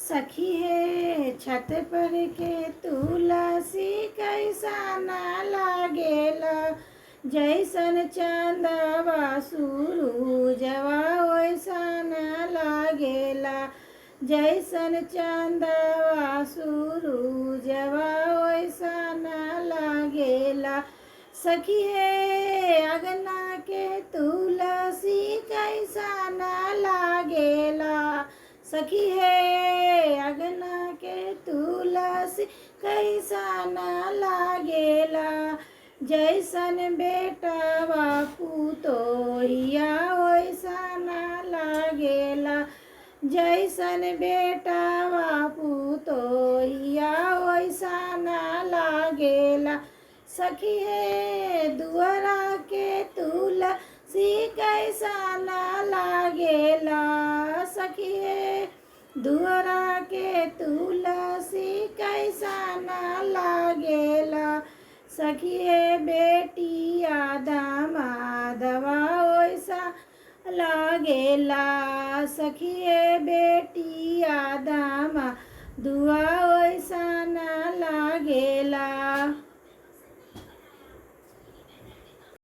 सखी है छत पर के तुलसी कैसा ना लागेला, जैसन चंदवा सूरजवा वैसा ना लागेला, जैसन चंदवा सूरजवा वैसा ना लागेला। सखी है अगना के तुलसी कैसा ना लागेला, सखी है अगना के तुलसी कैसा ना लागेला, जैसन बेटवा पुतोहिया वैसा ना लागेला, जैसन बेटवा पुतोहिया वैसा ना लागेला। सखी है दुआरा के तुलसी कैसा ना लागेला, सखी है दुआरा के तुलसी कैसा ना लागेला, सखी है बेटिया दामादवा वैसा लागेला, सखी है बेटिया दामादवा वैसा ना लागेला।